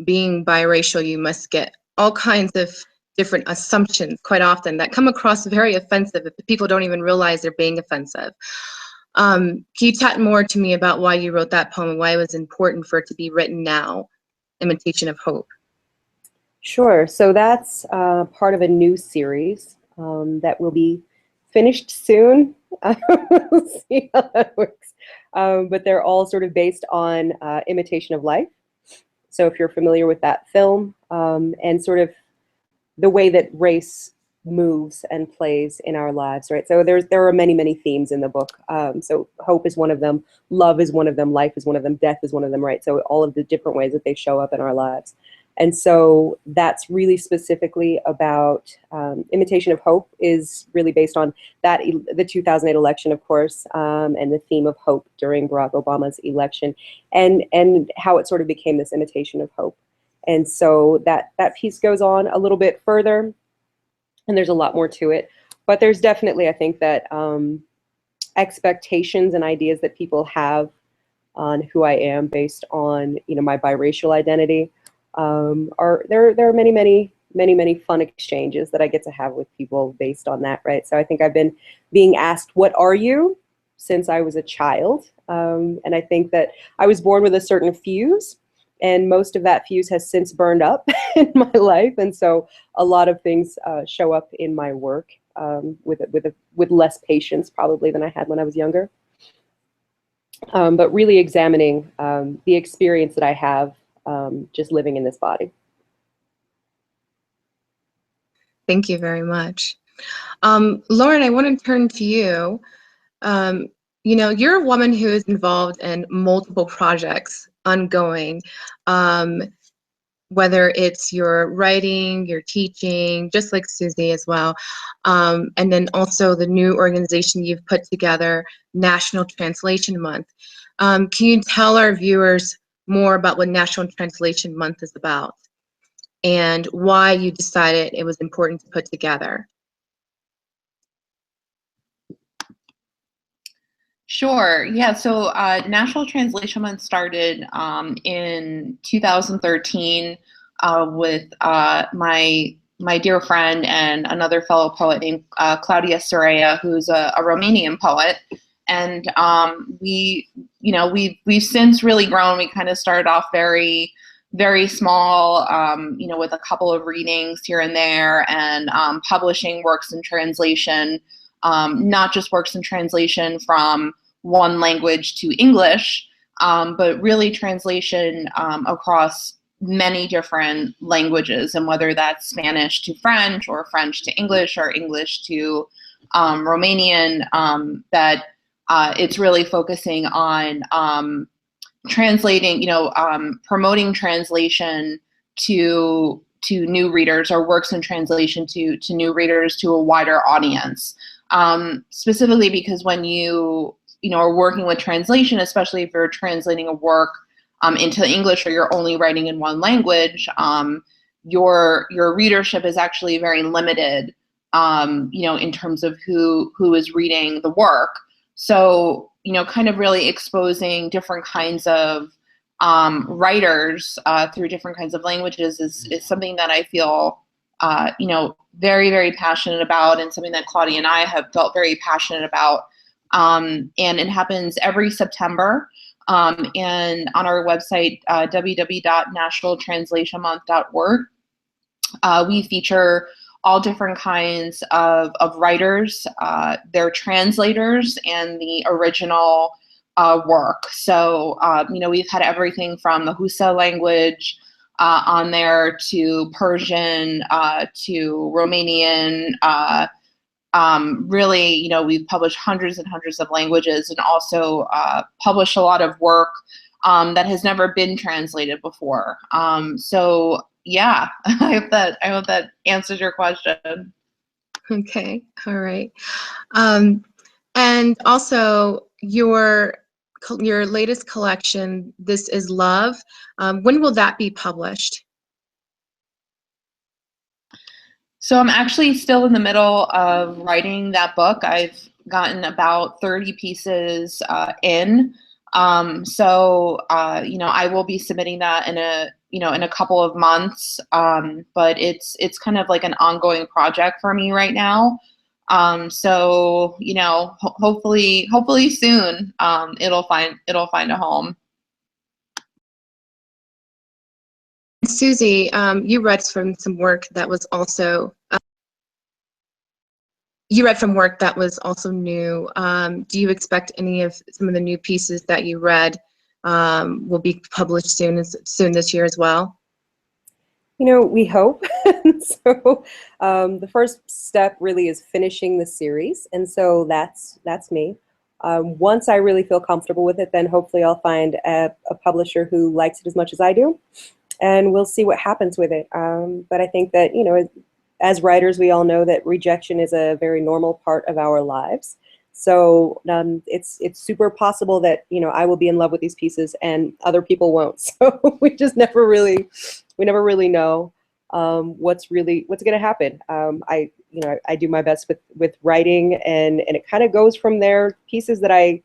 Speaker 2: being biracial, you must get all kinds of different assumptions quite often that come across very offensive if people don't even realize they're being offensive. Can you chat more to me about why you wrote that poem and why it was important for it to be written now, Imitation of Hope?
Speaker 4: Sure. So that's part of a new series that will be finished soon. We'll see how that works. But they're all sort of based on imitation of life. So if you're familiar with that film, and sort of the way that race moves and plays in our lives, right? So there are many, many themes in the book. So hope is one of them, love is one of them, life is one of them, death is one of them, right? So all of the different ways that they show up in our lives. And so that's really specifically about Imitation of Hope is really based on that, the 2008 election, of course, and the theme of hope during Barack Obama's election, and how it sort of became this imitation of hope. And so that piece goes on a little bit further, and there's a lot more to it. But there's definitely, I think, that expectations and ideas that people have on who I am based on, my biracial identity. There are many fun exchanges that I get to have with people based on that, right? So I think I've been being asked, what are you, since I was a child? And I think that I was born with a certain fuse, And most of that fuse has since burned up in my life, and so a lot of things show up in my work with less patience probably than I had when I was younger. But really examining the experience that I have just living in this body.
Speaker 2: Thank you very much. Loren, I want to turn to you. You know, you're a woman who is involved in multiple projects ongoing, whether it's your writing, your teaching, just like Suzi as well, and then also the new organization you've put together, National Translation Month. Can you tell our viewers more about what National Translation Month is about and why you decided it was important to put together?
Speaker 3: Sure. Yeah. So National Translation Month started in 2013 with my dear friend and another fellow poet named Claudia Soraya, who's a Romanian poet. And we've since really grown. We kind of started off very small, with a couple of readings here and there, and publishing works in translation. Not just works in translation from one language to English, but really translation across many different languages, and whether that's Spanish to French or French to English or English to Romanian, that it's really focusing on translating, promoting translation to new readers, or works in translation to new readers, to a wider audience. Specifically because when you are working with translation, especially if you're translating a work into English, or you're only writing in one language, your readership is actually very limited, in terms of who is reading the work. So, kind of really exposing different kinds of writers through different kinds of languages is something that I feel very, very passionate about, and something that Claudia and I have felt very passionate about. And it happens every September. And on our website, www.nationaltranslationmonth.org, we feature all different kinds of writers, their translators, and the original work. So, we've had everything from the Hausa language on there, to Persian, to Romanian. Really, we've published hundreds and hundreds of languages, and also published a lot of work that has never been translated before. So yeah, I hope that answers your question.
Speaker 2: Okay, all right. And also your latest collection, This Is Love, when will that be published?
Speaker 3: So I'm actually still in the middle of writing that book. I've gotten about 30 pieces in. So I will be submitting that in a couple of months. But it's kind of like an ongoing project for me right now. So hopefully soon it'll find a home.
Speaker 2: Suzi, you read from some work that was also new. Do you expect any of some of the new pieces that you read will be published soon this year as well?
Speaker 4: We hope. So the first step really is finishing the series, and so that's me. Once I really feel comfortable with it, then hopefully I'll find a publisher who likes it as much as I do, and we'll see what happens with it. But I think that, as writers, we all know that rejection is a very normal part of our lives. So it's super possible that, I will be in love with these pieces and other people won't. So we never really know what's going to happen. I do my best with writing, and it kind of goes from there. Pieces that I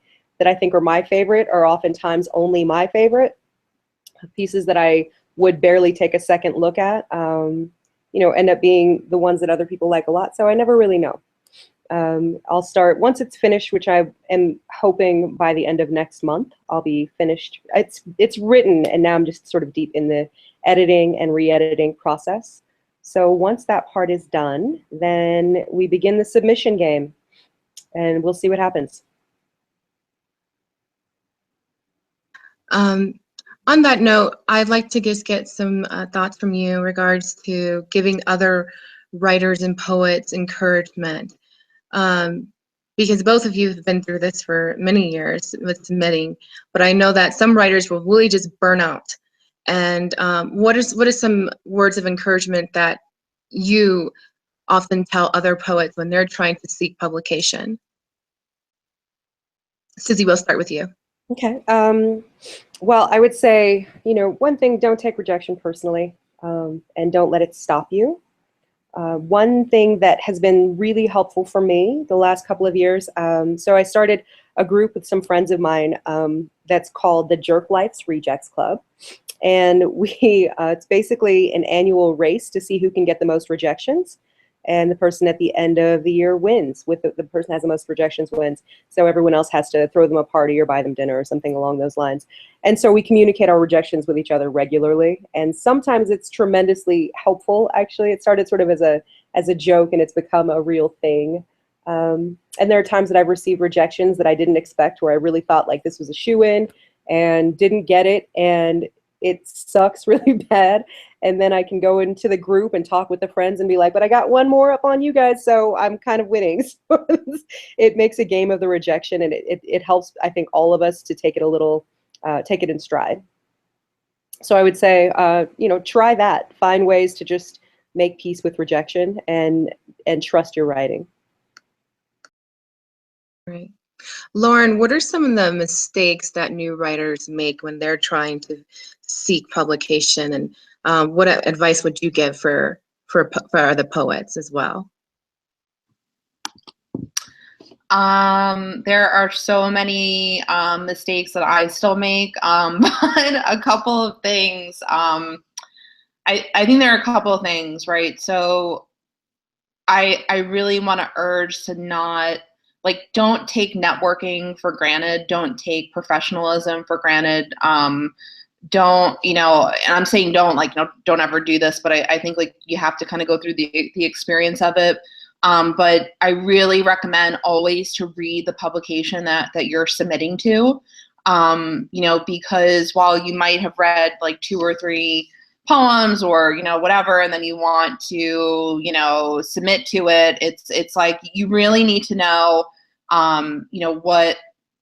Speaker 4: think are my favorite are oftentimes only my favorite. Pieces that I would barely take a second look at, end up being the ones that other people like a lot. So I never really know. I'll start once it's finished, which I am hoping by the end of next month, I'll be finished. It's written, and now I'm just sort of deep in the editing and re-editing process. So once that part is done, then we begin the submission game, and we'll see what happens.
Speaker 2: On that note, I'd like to just get some thoughts from you in regards to giving other writers and poets encouragement. Because both of you have been through this for many years with submitting, but I know that some writers will really just burn out. And what are some words of encouragement that you often tell other poets when they're trying to seek publication? Suzi, we'll start with you.
Speaker 4: Okay. Well, I would say, one thing, don't take rejection personally, and don't let it stop you. One thing that has been really helpful for me the last couple of years, so I started a group with some friends of mine that's called the Jerk Life's Rejects Club. And it's basically an annual race to see who can get the most rejections. And the person at the end of the year wins. With the person who has the most rejections wins. So everyone else has to throw them a party or buy them dinner or something along those lines. And so we communicate our rejections with each other regularly. And sometimes it's tremendously helpful, actually. It started sort of as a joke, and it's become a real thing. And there are times that I've received rejections that I didn't expect, where I really thought like this was a shoo-in and didn't get it. And it sucks really bad. And then I can go into the group and talk with the friends and be like, but I got one more up on you guys, so I'm kind of winning. So it makes a game of the rejection, and it helps, I think, all of us to take it a little, take it in stride. So I would say, try that. Find ways to just make peace with rejection and trust your writing.
Speaker 2: Right. Loren, what are some of the mistakes that new writers make when they're trying to seek publication, and what advice would you give for other poets as well?
Speaker 3: There are so many mistakes that I still make, but a couple of things. I think there are a couple of things, right? So I really want to urge to not, don't take networking for granted. Don't take professionalism for granted. Don't, and I'm saying don't ever do this, but I think you have to kind of go through the experience of it. But I really recommend always to read the publication that you're submitting to, because while you might have read 2 or 3 poems or whatever, and then you want to submit to it, it's like you really need to know what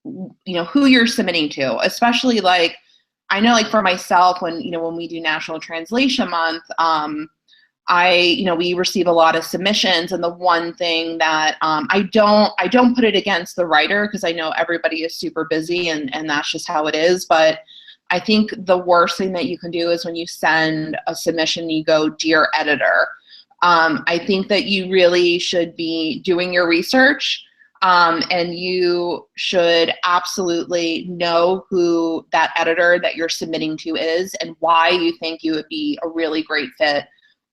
Speaker 3: who you're submitting to, especially I know for myself, when when we do National Translation Month, we receive a lot of submissions, and the one thing that I don't put it against the writer, because I know everybody is super busy and that's just how it is, but I think the worst thing that you can do is when you send a submission, you go, "Dear editor." I think that you really should be doing your research, and you should absolutely know who that editor that you're submitting to is and why you think you would be a really great fit,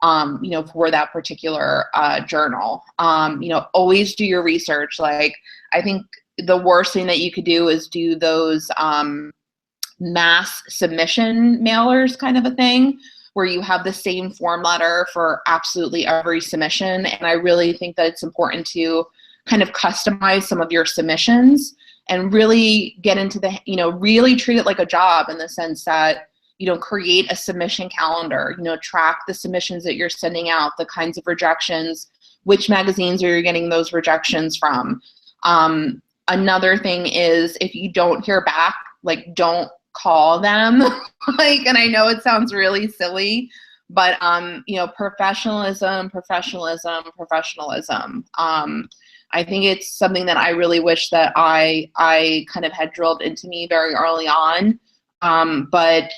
Speaker 3: for that particular journal. Always do your research. I think the worst thing that you could do is do those mass submission mailers kind of a thing, where you have the same form letter for absolutely every submission. And I really think that it's important to kind of customize some of your submissions and really get into the, really treat it like a job, in the sense that, create a submission calendar, track the submissions that you're sending out, the kinds of rejections, which magazines are you getting those rejections from. Another thing is, if you don't hear back, don't call them. And I know it sounds really silly, but professionalism. I think it's something that I really wish that I kind of had drilled into me very early on. But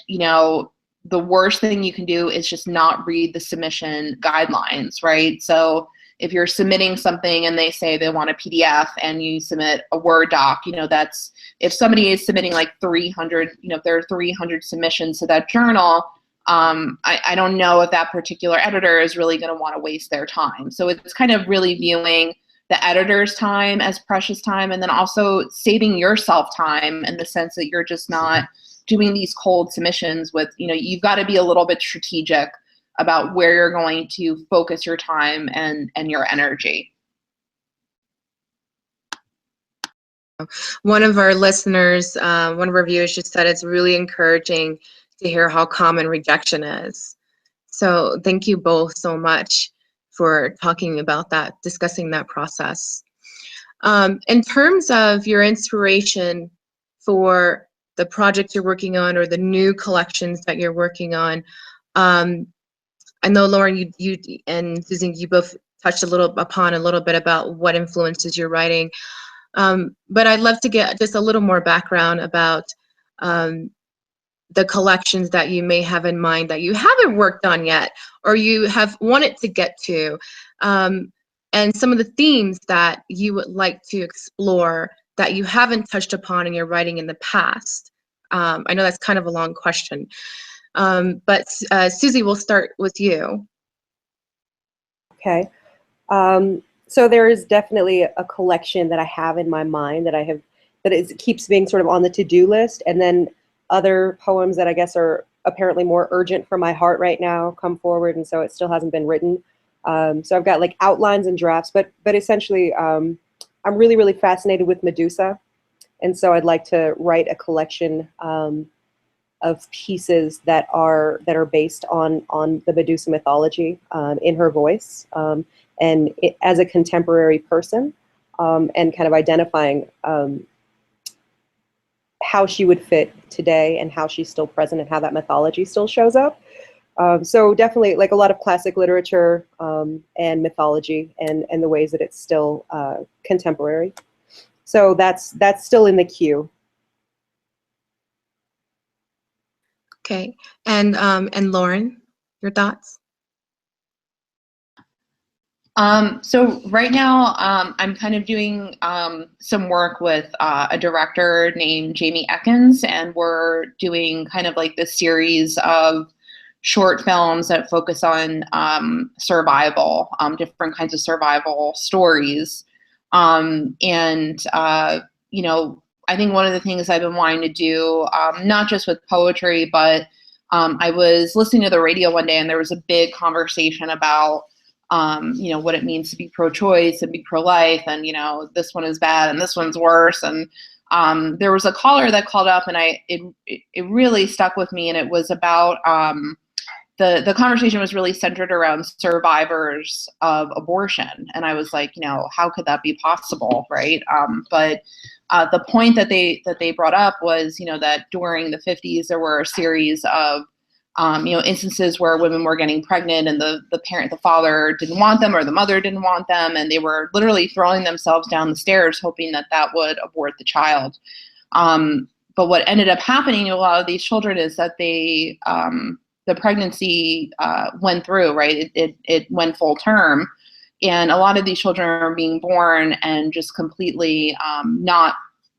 Speaker 3: the worst thing you can do is just not read the submission guidelines, right? So if you're submitting something and they say they want a PDF and you submit a Word doc, that's, if somebody is submitting 300, if there are 300 submissions to that journal, I don't know if that particular editor is really going to want to waste their time. So it's kind of really viewing the editor's time as precious time, and then also saving yourself time in the sense that you're just not doing these cold submissions with, you've got to be a little bit strategic about where you're going to focus your time and your energy.
Speaker 2: One of our listeners, one of our viewers just said it's really encouraging to hear how common rejection is. So thank you both so much for talking about that, discussing that process. In terms of your inspiration for the project you're working on or the new collections that you're working on, I know, Loren, you and Susan, you both touched a little bit about what influences your writing. But I'd love to get just a little more background about the collections that you may have in mind that you haven't worked on yet, or you have wanted to get to, and some of the themes that you would like to explore that you haven't touched upon in your writing in the past. I know that's kind of a long question, but Suzi, we'll start with you.
Speaker 4: Okay. So there is definitely a collection that I have in my mind that keeps being sort of on the to-do list, and then other poems that I guess are apparently more urgent for my heart right now come forward, and so it still hasn't been written. So I've got like outlines and drafts, but essentially I'm really, really fascinated with Medusa, and so I'd like to write a collection of pieces that are based on the Medusa mythology in her voice, and as a contemporary person, and kind of identifying how she would fit today and how she's still present and how that mythology still shows up. So definitely like a lot of classic literature and mythology and the ways that it's still contemporary. So that's still in the queue.
Speaker 2: Okay, and Loren, your thoughts?
Speaker 3: So right now, I'm kind of doing some work with a director named Jamie Ekins, and we're doing kind of like this series of short films that focus on survival, different kinds of survival stories. I think one of the things I've been wanting to do, not just with poetry, but I was listening to the radio one day and there was a big conversation about what it means to be pro-choice and be pro-life, and this one is bad and this one's worse. And there was a caller that called up, and it really stuck with me, and it was about the conversation was really centered around survivors of abortion, and I was like, how could that be possible, right? But the point that they brought up was, that during the 50s there were a series of instances where women were getting pregnant and the father didn't want them or the mother didn't want them, and they were literally throwing themselves down the stairs hoping that would abort the child. But what ended up happening to a lot of these children is that the pregnancy went through, right? It went full term, and a lot of these children are being born and just completely not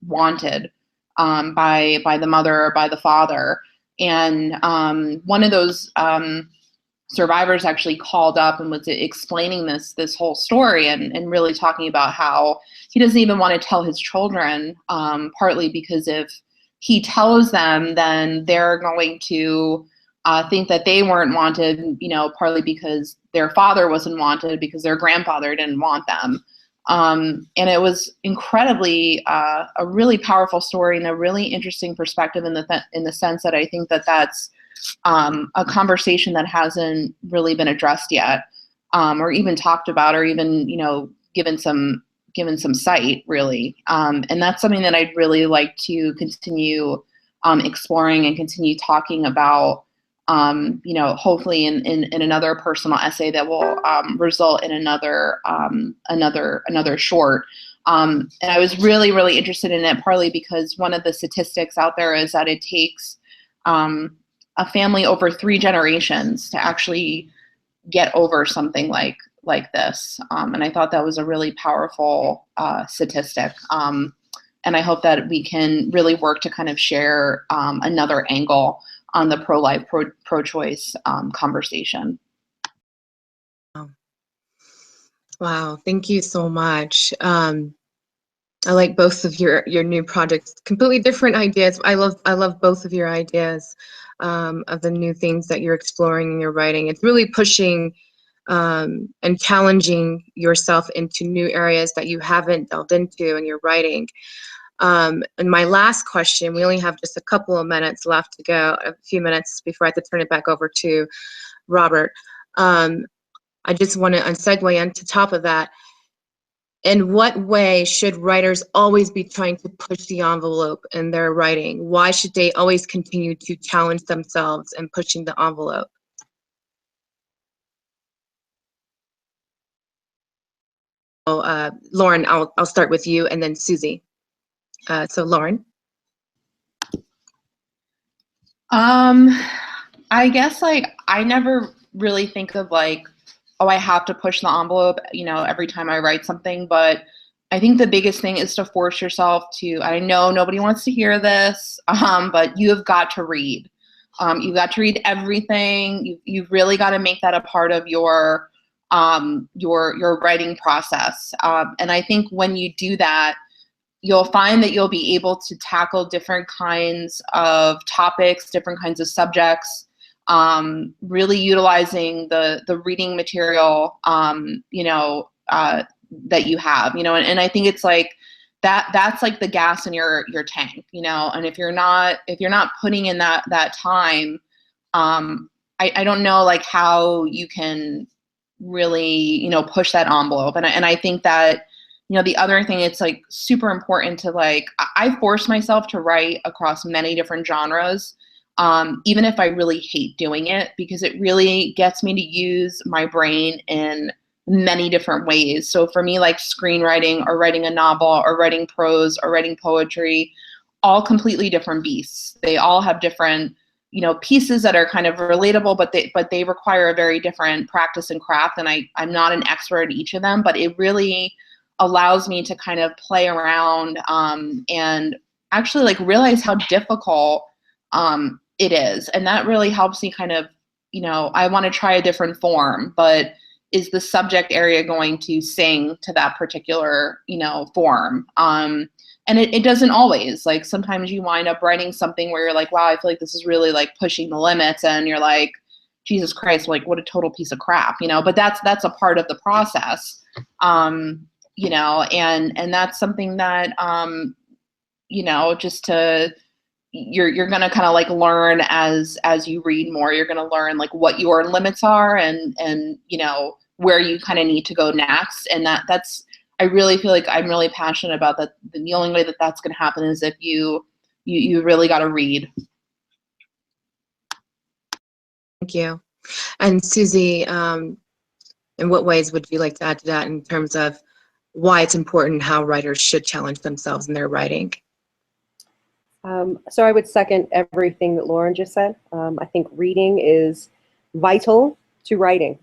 Speaker 3: wanted by the mother or by the father. And one of those survivors actually called up and was explaining this whole story and really talking about how he doesn't even want to tell his children, partly because if he tells them, then they're going to think that they weren't wanted, partly because their father wasn't wanted because their grandfather didn't want them. And it was incredibly a really powerful story and a really interesting perspective in the sense that I think that's a conversation that hasn't really been addressed yet, or even talked about, or even given some sight, really. And that's something that I'd really like to continue exploring and continue talking about. Hopefully in another personal essay that will result in another short. And I was really, really interested in it, partly because one of the statistics out there is that it takes a family over 3 generations to actually get over something like this. And I thought that was a really powerful statistic. And I hope that we can really work to kind of share another angle on the pro-life, pro-choice conversation.
Speaker 2: Wow, thank you so much. I like both of your new projects. Completely different ideas. I love both of your ideas of the new things that you're exploring in your writing. It's really pushing and challenging yourself into new areas that you haven't delved into in your writing. And my last question, we only have just a couple of minutes left to go, a few minutes before I have to turn it back over to Robert. I just want to segue into top of that. In what way should writers always be trying to push the envelope in their writing? Why should they always continue to challenge themselves and pushing the envelope? So, Loren, I'll start with you, and then Suzi. So Loren.
Speaker 3: I guess like I never really think of like, oh, I have to push the envelope, you know, every time I write something. But I think the biggest thing is to force yourself to, I know nobody wants to hear this, but you have got to read. You've got to read everything. You've really got to make that a part of your writing process. And I think when you do that, you'll find that you'll be able to tackle different kinds of topics, different kinds of subjects, really utilizing the reading material, that you have, and I think it's like that's like the gas in your tank, and if you're not putting in that time, I don't know like how you can really, push that envelope. And I think that, the other thing, it's like super important to like, I force myself to write across many different genres, even if I really hate doing it, because it really gets me to use my brain in many different ways. So for me, like screenwriting or writing a novel or writing prose or writing poetry, all completely different beasts. They all have different, pieces that are kind of relatable, but they require a very different practice and craft. And I'm not an expert at each of them, but it really allows me to kind of play around and actually like realize how difficult it is. And that really helps me kind of, I want to try a different form, but is the subject area going to sing to that particular, form? And it doesn't always. Like sometimes you wind up writing something where you're like, wow, I feel like this is really like pushing the limits, and you're like, Jesus Christ, like what a total piece of crap, but that's a part of the process. And that's something that, just to, you're going to kind of like learn as you read more. You're going to learn like what your limits are and where you kind of need to go next. And that's, I really feel like I'm really passionate about that. The only way that that's going to happen is if you really got to read.
Speaker 2: Thank you. And Suzi, in what ways would you like to add to that in terms of why it's important, how writers should challenge themselves in their writing?
Speaker 4: So I would second everything that Loren just said. I think reading is vital to writing.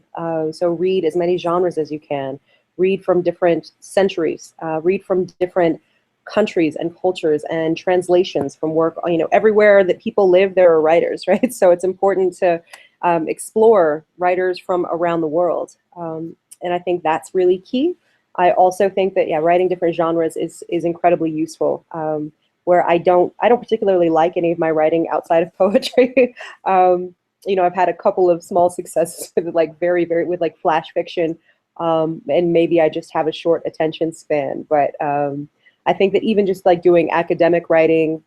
Speaker 4: So read as many genres as you can. Read from different centuries. Read from different countries and cultures and translations from work. Everywhere that people live, there are writers, right? So it's important to explore writers from around the world. And I think that's really key. I also think that, writing different genres is incredibly useful. Where I don't particularly like any of my writing outside of poetry. I've had a couple of small successes with like very, very, with like flash fiction. And maybe I just have a short attention span. But I think that even just like doing academic writing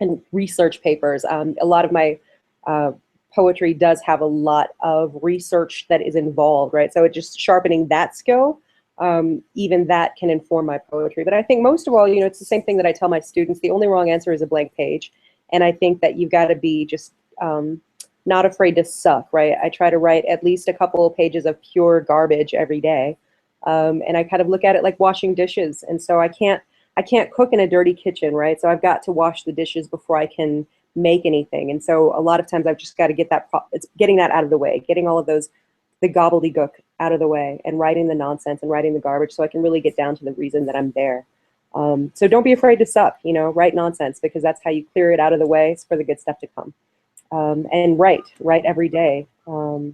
Speaker 4: and research papers, a lot of my poetry does have a lot of research that is involved, right? So it's just sharpening that skill. Even that can inform my poetry. But I think most of all, it's the same thing that I tell my students. The only wrong answer is a blank page. And I think that you've got to be just not afraid to suck, right? I try to write at least a couple of pages of pure garbage every day. And I kind of look at it like washing dishes. And so I can't cook in a dirty kitchen, right? So I've got to wash the dishes before I can make anything. And so a lot of times I've just got to get it's getting that out of the way, getting all of those, the gobbledygook out of the way, and writing the nonsense and writing the garbage so I can really get down to the reason that I'm there. So don't be afraid to suck, write nonsense, because that's how you clear it out of the way for the good stuff to come. And write every day so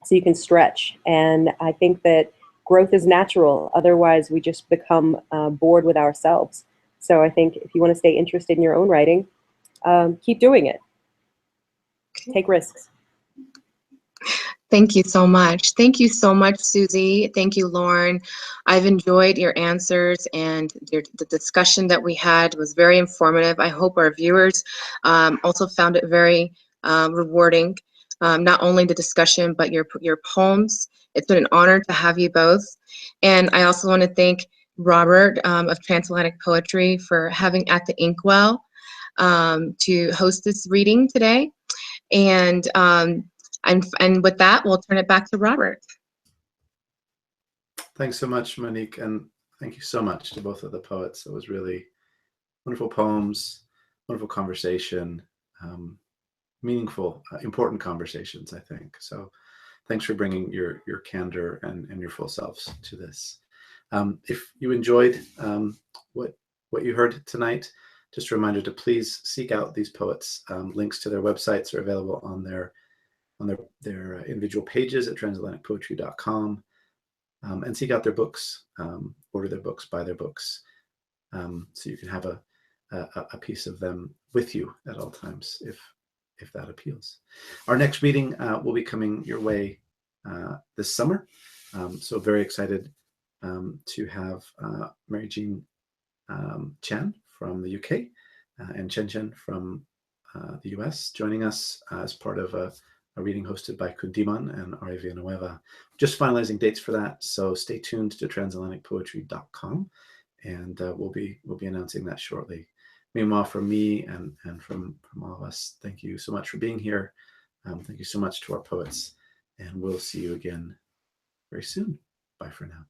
Speaker 4: you can stretch. And I think that growth is natural. Otherwise, we just become bored with ourselves. So I think if you want to stay interested in your own writing, keep doing it. Take risks.
Speaker 2: Thank you so much. Thank you so much, Suzi. Thank you, Loren. I've enjoyed your answers, and the discussion that we had was very informative. I hope our viewers also found it very rewarding. Not only the discussion, but your poems. It's been an honor to have you both. And I also want to thank Robert of Transatlantic Poetry for having At the Inkwell to host this reading today. And with that, we'll turn it back to Robert.
Speaker 1: Thanks so much, Monique, and thank you so much to both of the poets. It was really wonderful poems, wonderful conversation, meaningful, important conversations, I think. So thanks for bringing your candor and your full selves to this. If you enjoyed what you heard tonight, just a reminder to please seek out these poets. Links to their websites are available on their individual pages at transatlanticpoetry.com, and seek out their books, order their books, buy their books, so you can have a piece of them with you at all times if that appeals. Our next reading will be coming your way this summer, so very excited to have Mary Jean Chan from the UK and Chen Chen from the US joining us as part of a reading hosted by Kundiman and Ari Villanueva. Just finalizing dates for that, so stay tuned to transatlanticpoetry.com, and we'll be announcing that shortly. Meanwhile, from me and from all of us, thank you so much for being here. Thank you so much to our poets, and we'll see you again very soon. Bye for now.